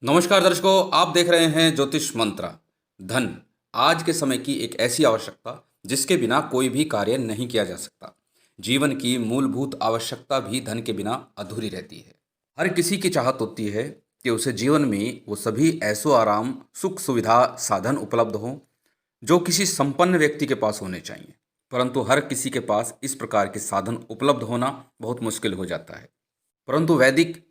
नमस्कार दर्शकों, आप देख रहे हैं ज्योतिष मंत्र। धन आज के समय की एक ऐसी आवश्यकता जिसके बिना कोई भी कार्य नहीं किया जा सकता। जीवन की मूलभूत आवश्यकता भी धन के बिना अधूरी रहती है। हर किसी की चाहत होती है कि उसे जीवन में वो सभी ऐशो आराम, सुख सुविधा, साधन उपलब्ध हों जो किसी संपन्न व्यक्ति के पास होने चाहिए। परंतु हर किसी के पास इस प्रकार के साधन उपलब्ध होना बहुत मुश्किल हो जाता है। परंतु वैदिक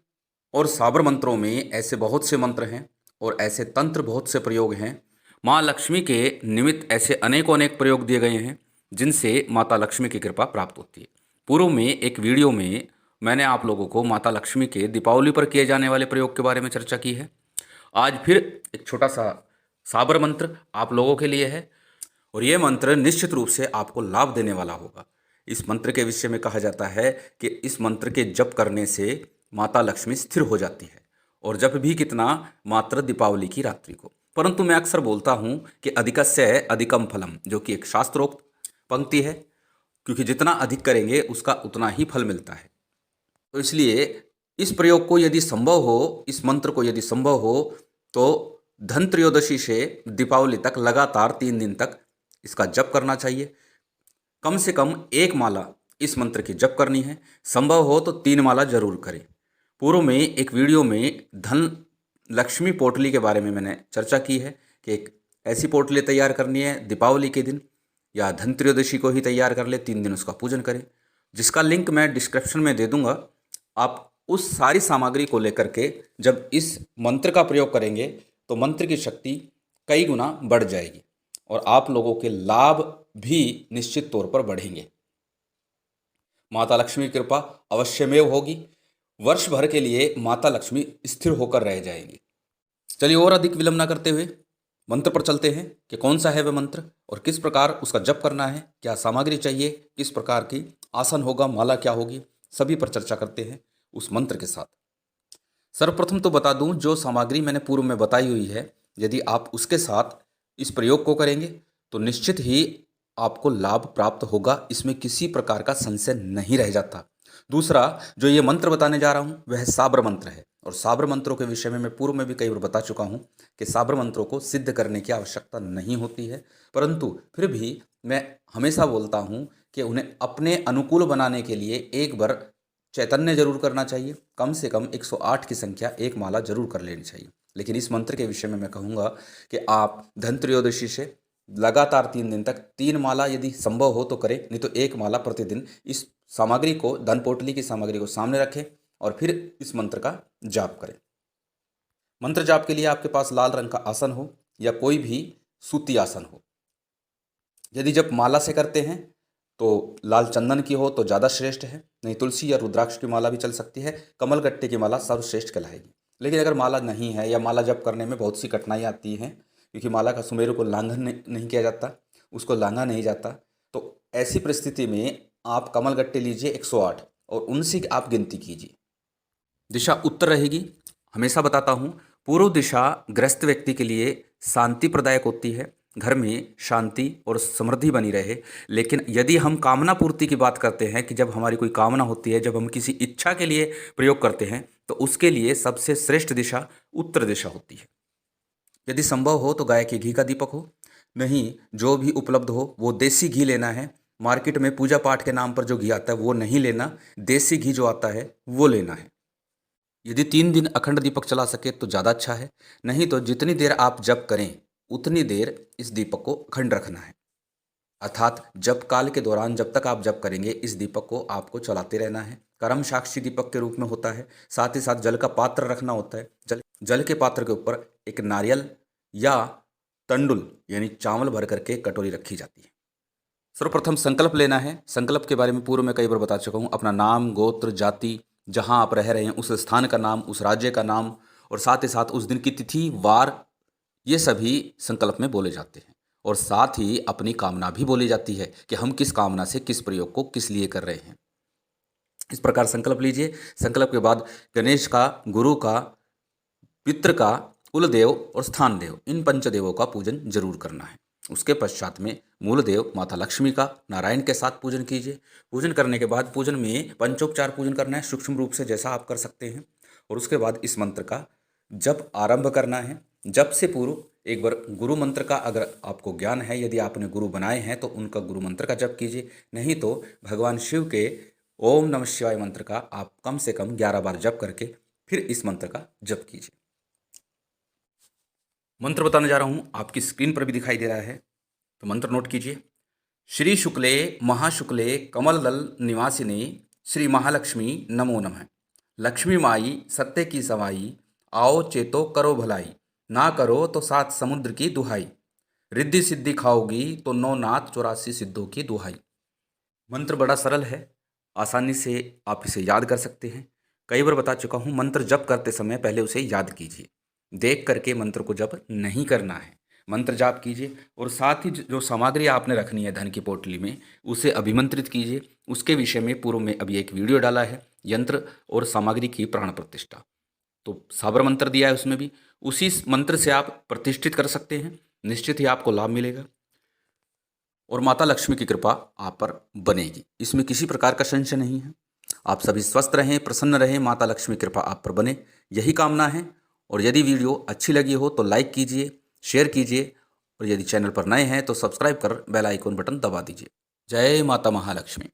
और साबर मंत्रों में ऐसे बहुत से मंत्र हैं और ऐसे तंत्र, बहुत से प्रयोग हैं। माँ लक्ष्मी के निमित्त ऐसे अनेकों अनेक प्रयोग दिए गए हैं जिनसे माता लक्ष्मी की कृपा प्राप्त होती है। पूर्व में एक वीडियो में मैंने आप लोगों को माता लक्ष्मी के दीपावली पर किए जाने वाले प्रयोग के बारे में चर्चा की है। आज फिर एक छोटा सा साबर मंत्र आप लोगों के लिए है और ये मंत्र निश्चित रूप से आपको लाभ देने वाला होगा। इस मंत्र के विषय में कहा जाता है कि इस मंत्र के जप करने से माता लक्ष्मी स्थिर हो जाती है, और जप भी कितना, मात्र दीपावली की रात्रि को। परंतु मैं अक्सर बोलता हूँ कि अधिकस्य अधिकम फलम, जो कि एक शास्त्रोक्त पंक्ति है, क्योंकि जितना अधिक करेंगे उसका उतना ही फल मिलता है। तो इसलिए इस प्रयोग को यदि संभव हो, इस मंत्र को यदि संभव हो, तो धन त्रयोदशी से दीपावली तक लगातार 3 दिन तक इसका जप करना चाहिए। कम से कम एक माला इस मंत्र की जप करनी है। संभव हो तो 3 माला जरूर करें। पूर्व में एक वीडियो में धन लक्ष्मी पोटली के बारे में मैंने चर्चा की है कि एक ऐसी पोटली तैयार करनी है दीपावली के दिन, या धन त्रयोदशी को ही तैयार कर ले, 3 दिन उसका पूजन करें, जिसका लिंक मैं डिस्क्रिप्शन में दे दूंगा। आप उस सारी सामग्री को लेकर के जब इस मंत्र का प्रयोग करेंगे तो मंत्र की शक्ति कई गुना बढ़ जाएगी और आप लोगों के लाभ भी निश्चित तौर पर बढ़ेंगे। माता लक्ष्मी की कृपा अवश्यमेव होगी। वर्ष भर के लिए माता लक्ष्मी स्थिर होकर रह जाएंगी। चलिए और अधिक विलंब न करते हुए मंत्र पर चलते हैं कि कौन सा है वह मंत्र और किस प्रकार उसका जप करना है, क्या सामग्री चाहिए, किस प्रकार की आसन होगा, माला क्या होगी, सभी पर चर्चा करते हैं उस मंत्र के साथ। सर्वप्रथम तो बता दूं, जो सामग्री मैंने पूर्व में बताई हुई है, यदि आप उसके साथ इस प्रयोग को करेंगे तो निश्चित ही आपको लाभ प्राप्त होगा, इसमें किसी प्रकार का संशय नहीं रह जाता। दूसरा, जो ये मंत्र बताने जा रहा हूँ वह साबर मंत्र है, और साबर मंत्रों के विषय में मैं पूर्व में भी कई बार बता चुका हूँ कि साबर मंत्रों को सिद्ध करने की आवश्यकता नहीं होती है, परंतु फिर भी मैं हमेशा बोलता हूँ कि उन्हें अपने अनुकूल बनाने के लिए एक बार चैतन्य जरूर करना चाहिए। कम से कम 108 की संख्या एक माला जरूर कर लेनी चाहिए। लेकिन इस मंत्र के विषय में मैं कहूँगा कि आप धन त्रयोदशी से लगातार 3 दिन तक 3 माला यदि संभव हो तो करें, नहीं तो एक माला प्रतिदिन इस सामग्री को, धन पोटली की सामग्री को सामने रखें और फिर इस मंत्र का जाप करें। मंत्र जाप के लिए आपके पास लाल रंग का आसन हो या कोई भी सूती आसन हो। यदि जब माला से करते हैं तो लाल चंदन की हो तो ज़्यादा श्रेष्ठ है, नहीं तुलसी या रुद्राक्ष की माला भी चल सकती है। कमल गट्टे की माला सर्वश्रेष्ठ कहलाएगी। लेकिन अगर माला नहीं है या माला जप करने में बहुत सी कठिनाई आती हैं, क्योंकि माला का सुमेरु को लांघन नहीं किया जाता, उसको लांघा नहीं जाता, तो ऐसी परिस्थिति में आप कमल गट्टे लीजिए 108 और उनसे आप गिनती कीजिए। दिशा उत्तर रहेगी। हमेशा बताता हूँ, पूर्व दिशा ग्रस्त व्यक्ति के लिए शांति प्रदायक होती है, घर में शांति और समृद्धि बनी रहे। लेकिन यदि हम कामना पूर्ति की बात करते हैं कि जब हमारी कोई कामना होती है, जब हम किसी इच्छा के लिए प्रयोग करते हैं, तो उसके लिए सबसे श्रेष्ठ दिशा उत्तर दिशा होती है। यदि संभव हो तो गाय के घी का दीपक हो, नहीं जो भी उपलब्ध हो वो देसी घी लेना है। मार्केट में पूजा पाठ के नाम पर जो घी आता है वो नहीं लेना, देसी घी जो आता है वो लेना है। यदि 3 दिन अखंड दीपक चला सके तो ज़्यादा अच्छा है, नहीं तो जितनी देर आप जप करें उतनी देर इस दीपक को अखंड रखना है। अर्थात जप काल के दौरान जब तक आप जप करेंगे इस दीपक को आपको चलाते रहना है। कर्म साक्षी दीपक के रूप में होता है। साथ ही साथ जल का पात्र रखना होता है। जल के पात्र के ऊपर एक नारियल या तंडुल यानी चावल भर करके कटोरी रखी जाती है। सर्वप्रथम संकल्प लेना है। संकल्प के बारे में पूर्व में कई बार बता चुका हूँ। अपना नाम, गोत्र, जाति, जहाँ आप रह रहे हैं उस स्थान का नाम, उस राज्य का नाम, और साथ ही साथ उस दिन की तिथि, वार, ये सभी संकल्प में बोले जाते हैं। और साथ ही अपनी कामना भी बोली जाती है कि हम किस कामना से किस प्रयोग को किस लिए कर रहे हैं। इस प्रकार संकल्प लीजिए। संकल्प के बाद गणेश का, गुरु का, पितृ का, कुलदेव और स्थान देव, इन पंचदेवों का पूजन जरूर करना है। उसके पश्चात में मूल देव माता लक्ष्मी का नारायण के साथ पूजन कीजिए। पूजन करने के बाद पूजन में पंचोपचार पूजन करना है, सूक्ष्म रूप से जैसा आप कर सकते हैं। और उसके बाद इस मंत्र का जब आरंभ करना है, जब से पूर्व एक बार गुरु मंत्र का अगर आपको ज्ञान है, यदि आपने गुरु बनाए हैं तो उनका गुरु मंत्र का जप कीजिए, नहीं तो भगवान शिव के ओम नमः शिवाय मंत्र का आप कम से कम 11 बार जप करके फिर इस मंत्र का जप कीजिए। मंत्र बताने जा रहा हूँ, आपकी स्क्रीन पर भी दिखाई दे रहा है, तो मंत्र नोट कीजिए। श्री शुक्ले महाशुक्ले कमलदल निवासिने श्री महालक्ष्मी नमो नमः। लक्ष्मी माई सत्य की सवाई, आओ चेतो करो भलाई, ना करो तो 7 समुद्र की दुहाई, रिद्धि सिद्धि खाओगी तो 9 नाथ 84 सिद्धों की दुहाई। मंत्र बड़ा सरल है, आसानी से आप इसे याद कर सकते हैं। कई बार बता चुका हूँ, मंत्र जप करते समय पहले उसे याद कीजिए, देख करके मंत्र को जप नहीं करना है। मंत्र जाप कीजिए और साथ ही जो सामग्री आपने रखनी है धन की पोटली में, उसे अभिमंत्रित कीजिए। उसके विषय में पूर्व में अभी एक वीडियो डाला है, यंत्र और सामग्री की प्राण प्रतिष्ठा, तो साबर मंत्र दिया है उसमें भी। उसी मंत्र से आप प्रतिष्ठित कर सकते हैं, निश्चित ही आपको लाभ मिलेगा और माता लक्ष्मी की कृपा आप पर बनेगी, इसमें किसी प्रकार का संशय नहीं है। आप सभी स्वस्थ रहें, प्रसन्न रहें, माता लक्ष्मी कृपा आप पर बने, यही कामना है। और यदि वीडियो अच्छी लगी हो तो लाइक कीजिए, शेयर कीजिए और यदि चैनल पर नए हैं तो सब्सक्राइब कर बेल आइकन बटन दबा दीजिए। जय माता महालक्ष्मी।